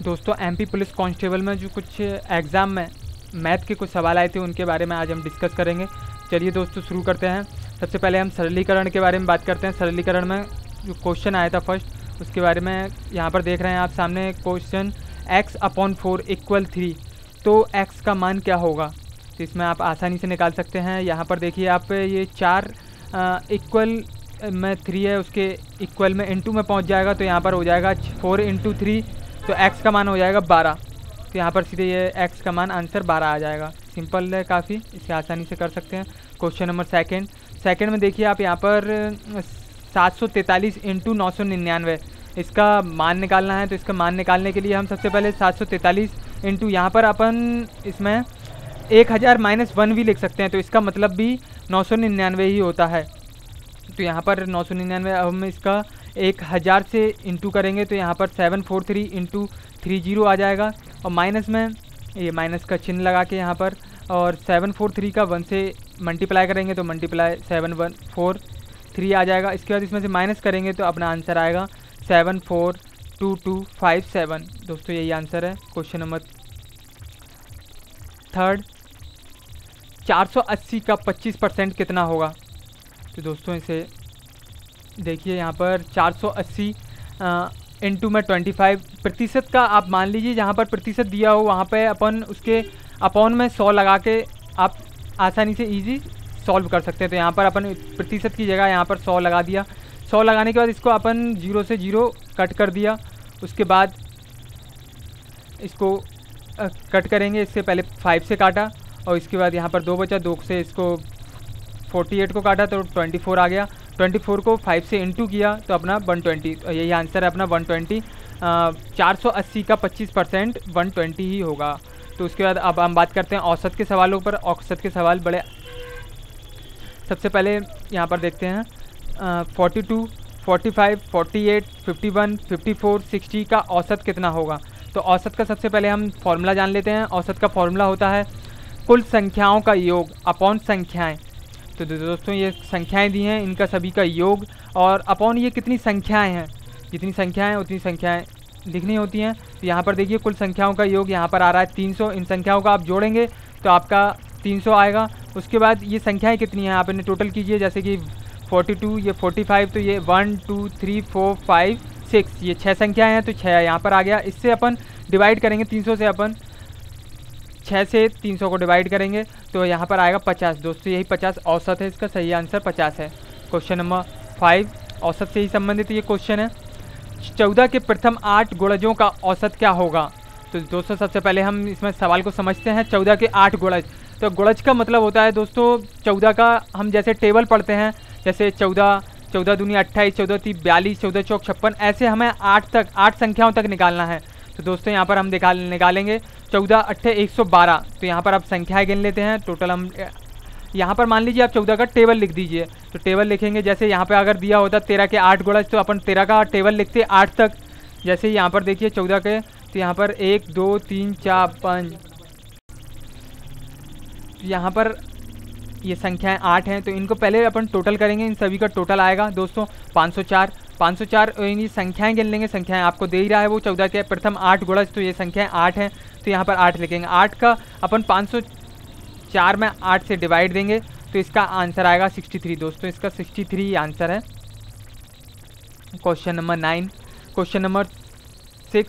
दोस्तों MP police constable में जो कुछ एग्ज़ाम में मैथ के कुछ सवाल आए थे उनके बारे में आज हम डिस्कस करेंगे। चलिए दोस्तों शुरू करते हैं। सबसे पहले हम सरलीकरण के बारे में बात करते हैं। सरलीकरण में जो क्वेश्चन आया था फर्स्ट उसके बारे में यहाँ पर देख रहे हैं आप सामने क्वेश्चन x/4 = 3, तो x का मान क्या होगा, तो इसमें आप आसानी से निकाल सकते हैं। यहाँ पर देखिए आप ये 4 इक्वल में 3 है, उसके इक्वल में इनटू में पहुँच जाएगा, तो यहाँ पर हो जाएगा 4 × 3, तो x का मान हो जाएगा 12। तो यहाँ पर सीधे ये x का मान आंसर 12 आ जाएगा। सिंपल है काफ़ी, इसे आसानी से कर सकते हैं। क्वेश्चन नंबर सेकंड में देखिए आप यहाँ पर 743 × 999 इसका मान निकालना है। तो इसका मान निकालने के लिए हम सबसे पहले 743 इंटू यहाँ पर अपन इसमें 1000 - 1 भी लिख सकते हैं, तो इसका मतलब भी 999 ही होता है। तो यहाँ पर 999 अब हम इसका 1000 से इंटू करेंगे, तो यहाँ पर 743 × 30 आ जाएगा, और माइनस में ये माइनस का चिन्ह लगा के यहाँ पर, और 743 का 1 से मल्टीप्लाई करेंगे तो मल्टीप्लाई 7143 आ जाएगा। इसके बाद इसमें से माइनस करेंगे तो अपना आंसर आएगा 742257। दोस्तों यही आंसर है। क्वेश्चन नंबर 3, 480 का 25% कितना होगा, तो दोस्तों इसे देखिए यहाँ पर 480 इंटू में 25 प्रतिशत का आप मान लीजिए, जहाँ पर प्रतिशत दिया हो वहाँ पे अपन उसके अपॉन में 100 लगा के आप आसानी से इजी सॉल्व कर सकते हैं। तो यहाँ पर अपन प्रतिशत की जगह यहाँ पर 100 लगा दिया। 100 लगाने के बाद इसको अपन 0 से 0 कट कर दिया, उसके बाद इसको कट करेंगे। इससे पहले 5 से काटा और इसके बाद यहाँ पर 2 बचा, 2 से इसको 48 को काटा तो 24 आ गया। 24 को 5 से इंटू किया तो अपना 120, तो यही आंसर है अपना 120। 480 का 25% 120 ही होगा। तो उसके बाद अब हम बात करते हैं औसत के सवालों पर। औसत के सवाल बड़े, सबसे पहले यहाँ पर देखते हैं 42, 45, 48, 51, 54, 60 का औसत कितना होगा। तो औसत का सबसे पहले हम फॉर्मूला जान लेते हैं। औसत का फॉर्मूला होता है कुल संख्याओं का योग अपॉन संख्याएं। तो दोस्तों ये संख्याएं दी हैं, इनका सभी का योग और अपॉन ये कितनी संख्याएं हैं, जितनी संख्याएं उतनी संख्याएं लिखनी होती हैं। तो यहाँ पर देखिए कुल संख्याओं का योग यहाँ पर आ रहा है 300। इन संख्याओं का आप जोड़ेंगे तो आपका 300 आएगा। उसके बाद ये संख्याएं कितनी हैं आप इन्हें टोटल कीजिए, जैसे कि 42, ये 45, तो ये 1 2 3 4 5 6, ये 6 संख्याएँ हैं, तो 6 यहाँ पर आ गया। इससे अपन डिवाइड करेंगे 300 से, अपन 6 से 300 को डिवाइड करेंगे तो यहाँ पर आएगा 50। दोस्तों यही 50 औसत है, इसका सही आंसर 50 है। क्वेश्चन नंबर 5 औसत से ही संबंधित ये क्वेश्चन है। 14 के प्रथम 8 गुणजों का औसत क्या होगा। तो दोस्तों सबसे पहले हम इसमें सवाल को समझते हैं। 14 के 8 गुणज, तो गुणज का मतलब होता है दोस्तों 14 का हम जैसे टेबल पढ़ते हैं, जैसे 14, 14 दूनी 28, 14 3 42, 14 चौक 56, ऐसे हमें 8 संख्याओं तक निकालना है। तो दोस्तों यहाँ पर हम निकालेंगे 14 8 112। तो यहाँ पर आप संख्याएं गिन लेते हैं। टोटल हम यहाँ पर मान लीजिए आप 14 का टेबल लिख दीजिए, तो टेबल लिखेंगे जैसे यहाँ पे अगर दिया होता 13 के 8 गुणज, तो अपन 13 का टेबल लिखते 8 तक। जैसे यहाँ पर देखिए 14 के, तो यहाँ पर 1 2 3 4 5, यहाँ पर ये संख्याएं 8 हैं, तो इनको पहले अपन टोटल करेंगे। इन सभी का टोटल आएगा दोस्तों 504। 504 ये संख्याएं गिन लेंगे, संख्याएं आपको दे ही रहा है वो 14 के प्रथम 8 गुणज, तो ये संख्याएं 8 हैं, तो यहाँ पर 8 लिखेंगे। 8 का अपन 504 में 8 से डिवाइड देंगे तो इसका आंसर आएगा 63। दोस्तों इसका 63 आंसर है। Question number 9। क्वेश्चन नंबर 6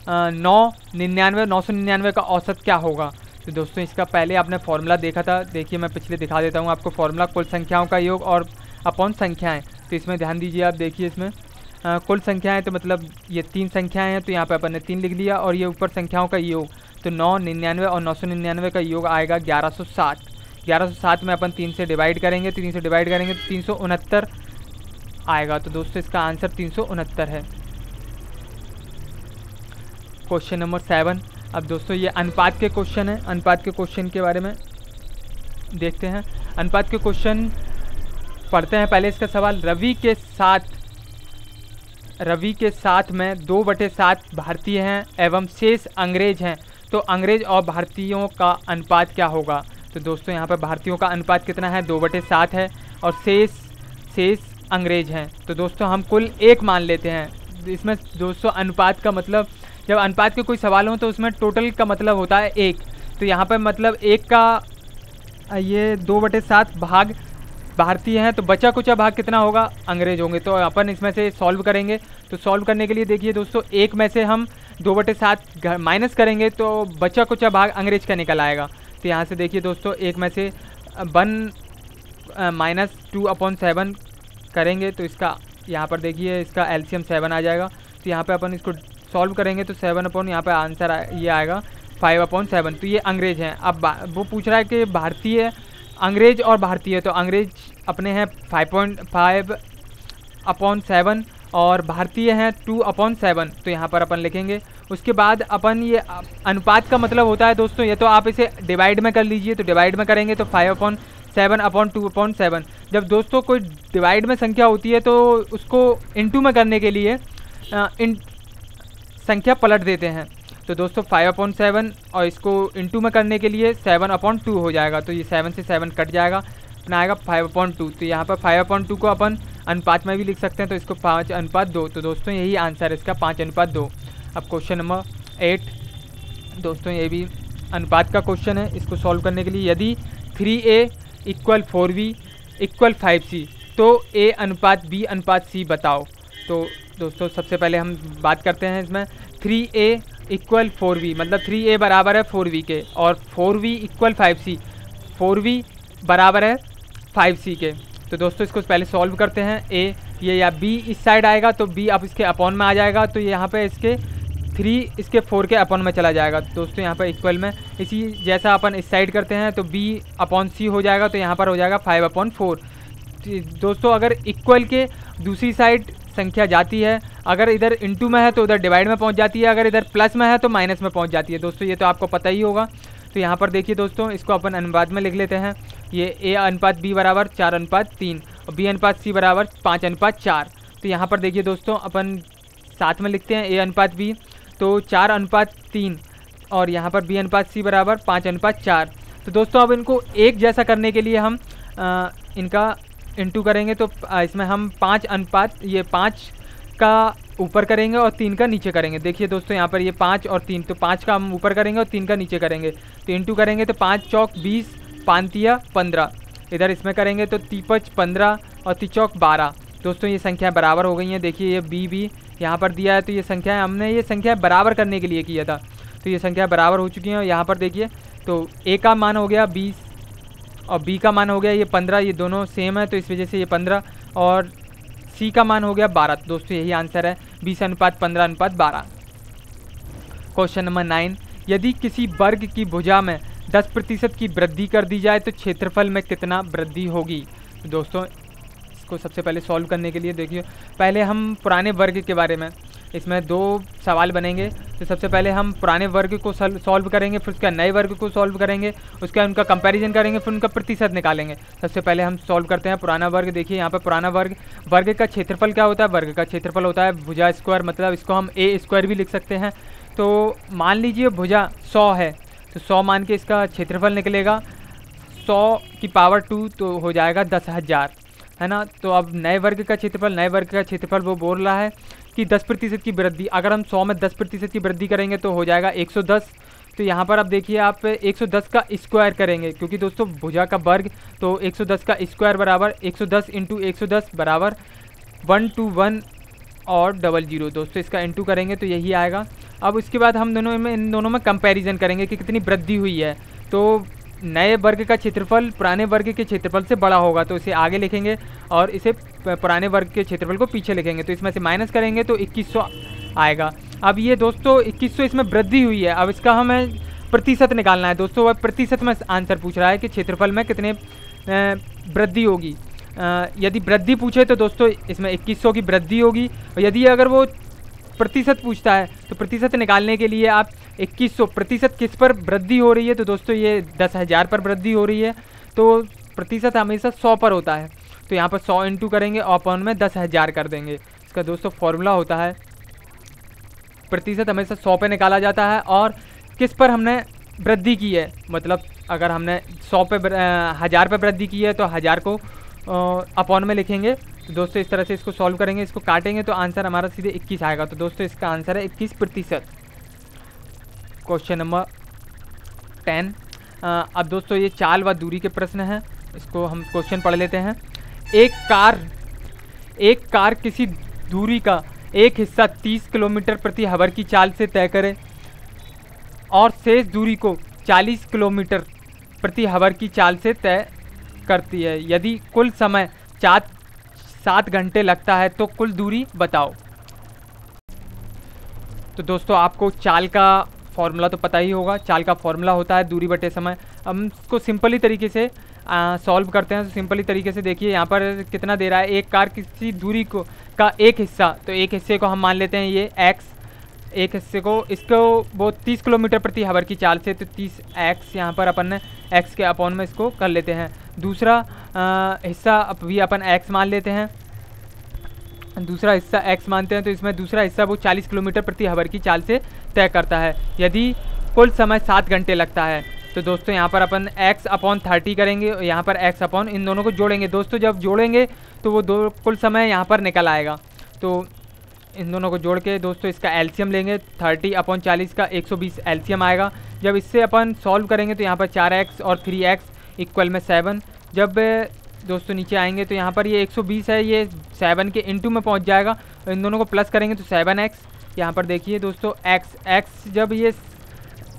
999 का औसत क्या होगा। तो दोस्तों इसका पहले आपने फॉर्मूला देखा था, देखिए मैं पिछले दिखा देता हूँ आपको फॉर्मूला। कुल संख्याओं का योग और अपॉन संख्याएं, तो इसमें ध्यान दीजिए आप देखिए इसमें कुल संख्याएं, तो मतलब ये 3 संख्याएं हैं, तो यहाँ पे अपन ने 3 लिख लिया, और ये ऊपर संख्याओं का योग, तो 999 और 999 का योग आएगा 1160। 1160 में अपन 3 से डिवाइड करेंगे, 3 से डिवाइड करेंगे तो 369 आएगा। तो दोस्तों इसका आंसर 369 है। Question number 7। अब दोस्तों ये अनुपात के क्वेश्चन है। अनुपात के क्वेश्चन के बारे में देखते हैं। अनुपात के क्वेश्चन पढ़ते हैं। पहले इसका सवाल, रवि के साथ में 2/7 भारतीय हैं एवं शेष अंग्रेज हैं, तो अंग्रेज और भारतीयों का अनुपात क्या होगा। तो दोस्तों यहाँ पर भारतीयों का अनुपात कितना है, 2/7 है, और शेष अंग्रेज हैं। तो दोस्तों हम कुल 1 मान लेते हैं। इसमें दोस्तों अनुपात का मतलब जब अनुपात के कोई सवाल हो तो उसमें टोटल का मतलब होता है 1। तो यहाँ पर मतलब 1 का ये 2/7 भाग भारतीय हैं, तो बचा कुचा भाग कितना होगा, अंग्रेज होंगे। तो अपन इसमें से सॉल्व करेंगे। तो सॉल्व करने के लिए देखिए दोस्तों, 1 में से हम 2/7 माइनस करेंगे तो बचा कुचा भाग अंग्रेज का निकल आएगा। तो यहाँ से देखिए दोस्तों, 1 में से 1 माइनस 2/7 करेंगे तो इसका यहाँ पर देखिए इसका एलसीएम 7 आ जाएगा। तो यहाँ पे अपन इसको सॉल्व करेंगे तो 7 यहाँ पे आंसर ये आएगा 5/7। तो ये अंग्रेज हैं। अब वो पूछ रहा है कि भारतीय, अंग्रेज और भारतीय, तो अंग्रेज अपने हैं 5/7 और भारतीय हैं 2/7। तो यहाँ पर अपन लिखेंगे। उसके बाद अपन ये अनुपात का मतलब होता है दोस्तों, ये तो आप इसे डिवाइड में कर लीजिए। तो डिवाइड में करेंगे तो 5/7/2/7। जब दोस्तों कोई डिवाइड में संख्या होती है तो उसको इनटू में करने के लिए संख्या पलट देते हैं। तो दोस्तों 5/7 और इसको इनटू में करने के लिए 7/2 हो जाएगा। तो ये 7 से 7 कट जाएगा, अपना आएगा 5/2। तो यहाँ पर 5/2 को अपन अनुपात में भी लिख सकते हैं, तो इसको 5/2। तो दोस्तों यही आंसर है इसका, 5/2। अब क्वेश्चन नंबर 8 दोस्तों, ये भी अनुपात का क्वेश्चन है। इसको सॉल्व करने के लिए यदि 3A = 4B = 5C तो A/B/C बताओ। तो दोस्तों सबसे पहले हम बात करते हैं इसमें 3A = 4B, मतलब 3A बराबर है 4B के, और 4B = 5C, 4B बराबर है 5C के। तो दोस्तों इसको पहले सॉल्व करते हैं। A ये या B इस साइड आएगा तो B अब इसके अपॉन में आ जाएगा। तो यहाँ पे इसके 3 इसके 4 के अपॉन में चला जाएगा। दोस्तों यहाँ पर इक्वल में इसी जैसा अपन इस साइड करते हैं तो B/C हो जाएगा। तो यहाँ पर हो जाएगा 5/4। दोस्तों अगर इक्वल के दूसरी साइड संख्या जाती है, अगर इधर इनटू में है तो उधर डिवाइड में पहुंच जाती है, अगर इधर प्लस में है तो माइनस में पहुंच जाती है। दोस्तों ये तो आपको पता ही होगा। तो यहाँ पर देखिए दोस्तों, इसको अपन अनुपात में लिख लेते हैं। ये A/B बराबर 4/3 और B/C बराबर 5/4। तो यहाँ पर देखिए दोस्तों, अपन साथ में लिखते हैं A/B, तो 4/3 और यहाँ पर B/C बराबर 5/4। तो दोस्तों अब इनको एक जैसा करने के लिए हम इनका इनटू करेंगे। तो इसमें हम 5 का ऊपर करेंगे और 3 का नीचे करेंगे। देखिए दोस्तों यहाँ पर ये 5 और 3, तो 5 का हम ऊपर करेंगे और 3 का नीचे करेंगे। तो इनटू करेंगे तो 5 चौक 20, 5 तिया 15, इधर इसमें करेंगे तो 3 15 और 3 चौक 12। दोस्तों ये संख्या बराबर हो गई हैं। देखिए ये B यहाँ पर दिया है, तो ये संख्या हमने ये संख्या बराबर करने के लिए किया था। तो ये संख्या बराबर हो चुकी हैं। यहाँ पर देखिए तो A का मान हो गया 20 और B का मान हो गया ये 15, ये दोनों सेम है तो इस वजह से ये 15, और C का मान हो गया 12। दोस्तों यही आंसर है 20/15/12। क्वेश्चन नंबर 9, यदि किसी वर्ग की भुजा में 10% की वृद्धि कर दी जाए तो क्षेत्रफल में कितना वृद्धि होगी। तो दोस्तों इसको सबसे पहले सॉल्व करने के लिए देखिए, पहले हम पुराने वर्ग के बारे में, इसमें 2 सवाल बनेंगे। तो सबसे पहले हम पुराने वर्ग को सॉल्व करेंगे, फिर उसका नए वर्ग को सॉल्व करेंगे, उसका उनका कंपैरिजन करेंगे, फिर उनका प्रतिशत निकालेंगे। सबसे पहले हम सॉल्व करते हैं पुराना वर्ग। देखिए यहाँ पर पुराना वर्ग का क्षेत्रफल क्या होता है, वर्ग का क्षेत्रफल होता है भुजा स्क्वायर, मतलब इसको हम A² भी लिख सकते हैं। तो मान लीजिए भुजा 100 है, तो 100 मान के इसका क्षेत्रफल निकलेगा 100⁻², तो हो जाएगा 10,000, है ना। तो अब नए वर्ग का क्षेत्रफल वो बोल रहा है कि 10% की वृद्धि, अगर हम 100 में 10% की वृद्धि करेंगे तो हो जाएगा 110। तो यहाँ पर अब देखिए आप 110 का स्क्वायर करेंगे, क्योंकि दोस्तों भुजा का वर्ग, तो 110 का स्क्वायर बराबर 110 × 110 बराबर 121 और 00। दोस्तों इसका इंटू करेंगे तो यही आएगा। अब उसके बाद हम इन दोनों में कंपैरिजन करेंगे कि कितनी वृद्धि हुई है। तो नए वर्ग का क्षेत्रफल पुराने वर्ग के क्षेत्रफल से बड़ा होगा, तो इसे आगे लिखेंगे और इसे पुराने वर्ग के क्षेत्रफल को पीछे लिखेंगे। तो इसमें से माइनस करेंगे तो 2100 आएगा। अब ये दोस्तों 2100 इसमें वृद्धि हुई है, अब इसका हमें प्रतिशत निकालना है। दोस्तों वह प्रतिशत में आंसर पूछ रहा है कि क्षेत्रफल में कितने वृद्धि होगी। यदि वृद्धि पूछे तो दोस्तों इसमें 2100 की वृद्धि होगी, और यदि अगर वो प्रतिशत पूछता है तो प्रतिशत निकालने के लिए आप 2100 प्रतिशत किस पर वृद्धि हो रही है, तो दोस्तों ये 10,000 पर वृद्धि हो रही है। तो प्रतिशत हमेशा 100 पर होता है, तो यहाँ पर 100 इंटू करेंगे और अपॉन में 10,000 कर देंगे। इसका दोस्तों फॉर्मूला होता है, प्रतिशत हमेशा 100 पे निकाला जाता है और किस पर हमने वृद्धि की है, मतलब अगर हमने 100 पे 1000 पे वृद्धि की है तो 1000 को अपॉन में लिखेंगे। तो दोस्तों इस तरह से इसको सॉल्व करेंगे, इसको काटेंगे तो आंसर हमारा सीधे 21 आएगा। तो दोस्तों इसका आंसर है 21%। Question number 10। अब दोस्तों ये चाल व दूरी के प्रश्न हैं, इसको हम क्वेश्चन पढ़ लेते हैं। एक कार किसी दूरी का एक हिस्सा 30 किलोमीटर प्रति आवर की चाल से तय करे और शेष दूरी को 40 किलोमीटर प्रति आवर की चाल से तय करती है। यदि कुल समय 7 घंटे लगता है तो कुल दूरी बताओ। तो दोस्तों आपको चाल का फॉर्मूला तो पता ही होगा। चाल का फॉर्मूला होता है दूरी बटे समय। हम इसको सिंपली तरीके से सॉल्व करते हैं। तो सिंपली तरीके से देखिए यहाँ पर कितना दे रहा है, एक कार किसी दूरी को का एक हिस्सा, तो एक हिस्से को हम मान लेते हैं ये x, एक हिस्से को इसको वो 30 किलोमीटर प्रति आवर की चाल से, तो 30x यहाँ पर अपन ने x के अपॉन में इसको कर लेते हैं। दूसरा हिस्सा अब भी अपन x मान लेते हैं, दूसरा हिस्सा x मानते हैं, तो इसमें दूसरा हिस्सा वो 40 किलोमीटर प्रति आवर की चाल से तय करता है। यदि कुल समय 7 घंटे लगता है तो दोस्तों यहाँ पर अपन x अपॉन 30 करेंगे और यहाँ पर x अपॉन इन दोनों को जोड़ेंगे। दोस्तों जब जोड़ेंगे तो वो दो कुल समय यहाँ पर निकल आएगा। तो इन दोनों को जोड़ के दोस्तों इसका एलसीएम लेंगे, 30 अपॉन 40 का 120 एलसीएम आएगा। जब इससे अपन सॉल्व करेंगे तो यहाँ पर 4x और 3x इक्वल में 7। जब दोस्तों नीचे आएंगे तो यहाँ पर ये 120 है, ये 7 के इंटू में पहुँच जाएगा। और इन दोनों को प्लस करेंगे तो 7x। यहाँ पर देखिए दोस्तों x जब ये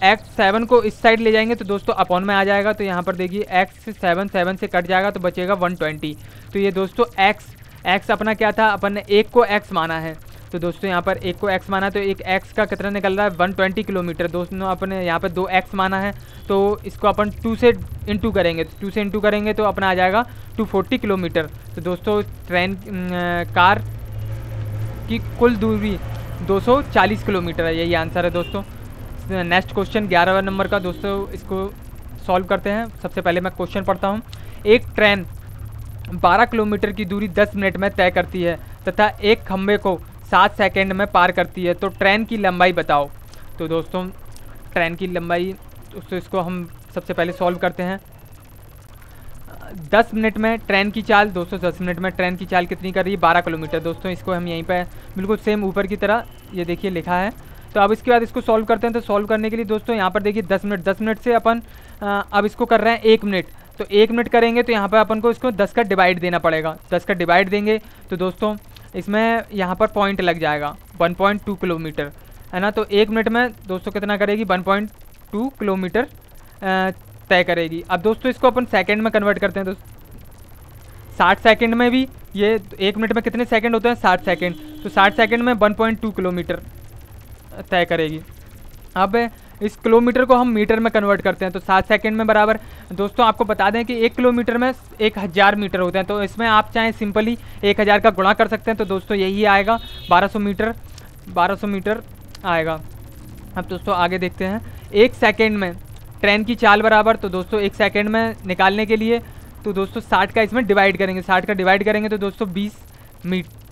x 7 को इस साइड ले जाएंगे तो दोस्तों अपॉन में आ जाएगा। तो यहाँ पर देखिए x 7 से कट जाएगा तो बचेगा 120। तो ये दोस्तों x अपना क्या था, अपन ने एक को x माना है, तो दोस्तों यहाँ पर एक को x माना तो एक x का कितना निकल रहा है 120 किलोमीटर। दोस्तों अपने यहाँ पर 2x माना है तो इसको अपन 2 से इंटू करेंगे, तो 2 से इंटू करेंगे तो अपना आ जाएगा 240 किलोमीटर। तो दोस्तों कार की कुल दूरी 240 किलोमीटर है, यही आंसर है दोस्तों। नेक्स्ट क्वेश्चन 11वां नंबर का दोस्तों, इसको सॉल्व करते हैं। सबसे पहले मैं क्वेश्चन पढ़ता हूँ। एक ट्रेन 12 किलोमीटर की दूरी 10 मिनट में तय करती है तथा एक खंबे को 7 सेकंड में पार करती है, तो ट्रेन की लंबाई बताओ। तो दोस्तों ट्रेन की लंबाई दोस्तों इसको हम सबसे पहले सॉल्व करते हैं। 10 मिनट में ट्रेन की चाल, दोस्तों 10 मिनट में ट्रेन की चाल कितनी कर रही है 12 किलोमीटर। दोस्तों इसको हम यहीं पे बिल्कुल सेम ऊपर की तरह ये देखिए लिखा है। तो अब इसके बाद इसको सॉल्व करते हैं। तो सॉल्व करने के लिए दोस्तों यहाँ पर देखिए 10 मिनट से अपन अब इसको कर रहे हैं 1 मिनट। तो 1 मिनट करेंगे तो यहाँ पर अपन को इसको 10 का डिवाइड देना पड़ेगा। 10 का डिवाइड देंगे तो दोस्तों इसमें यहाँ पर पॉइंट लग जाएगा 1.2 किलोमीटर, है ना। तो 1 मिनट में दोस्तों कितना करेगी 1.2 किलोमीटर तय करेगी। अब दोस्तों इसको अपन सेकंड में कन्वर्ट करते हैं। तो 60 सेकंड में भी ये 1 मिनट में कितने सेकंड होते हैं 60 सेकंड, तो 60 सेकंड में 1.2 किलोमीटर तय करेगी। अब इस किलोमीटर को हम मीटर में कन्वर्ट करते हैं। तो 7 सेकंड में बराबर, दोस्तों आपको बता दें कि 1 किलोमीटर में 1000 मीटर होते हैं। तो इसमें आप चाहें सिंपली 1000 का गुणा कर सकते हैं। तो दोस्तों यही आएगा 1200 मीटर आएगा। अब दोस्तों आगे देखते हैं। 1 सेकंड में ट्रेन की चाल बराबर, तो दोस्तों 1 सेकंड में निकालने के लिए तो दोस्तों 60 का इसमें डिवाइड करेंगे, 60 का डिवाइड करेंगे तो दोस्तों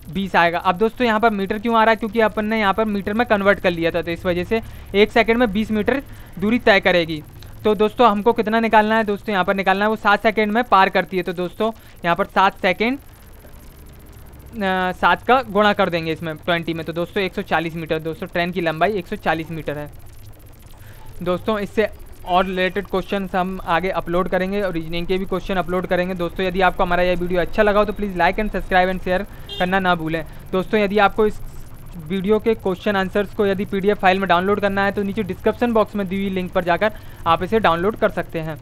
20 आएगा। अब दोस्तों यहाँ पर मीटर क्यों आ रहा है, क्योंकि अपन ने यहाँ पर मीटर में कन्वर्ट कर लिया था, तो इस वजह से 1 सेकंड में 20 मीटर दूरी तय करेगी। तो दोस्तों हमको कितना निकालना है, दोस्तों यहाँ पर निकालना है वो 7 सेकंड में पार करती है। तो दोस्तों यहाँ पर 7 सेकंड 7 का गुणा कर देंगे इसमें 20 में, तो दोस्तों 140 मीटर। दोस्तों ट्रेन की लंबाई 140 मीटर है। दोस्तों इससे और रिलेटेड क्वेश्चन हम आगे अपलोड करेंगे और रीजनिंग के भी क्वेश्चन अपलोड करेंगे। दोस्तों यदि आपको हमारा यह वीडियो अच्छा लगा हो तो please like and subscribe and share करना ना भूलें। दोस्तों यदि आपको इस वीडियो के क्वेश्चन आंसर्स को यदि PDF फाइल में डाउनलोड करना है तो नीचे डिस्क्रिप्शन बॉक्स में दी हुई लिंक पर जाकर आप इसे डाउनलोड कर सकते हैं।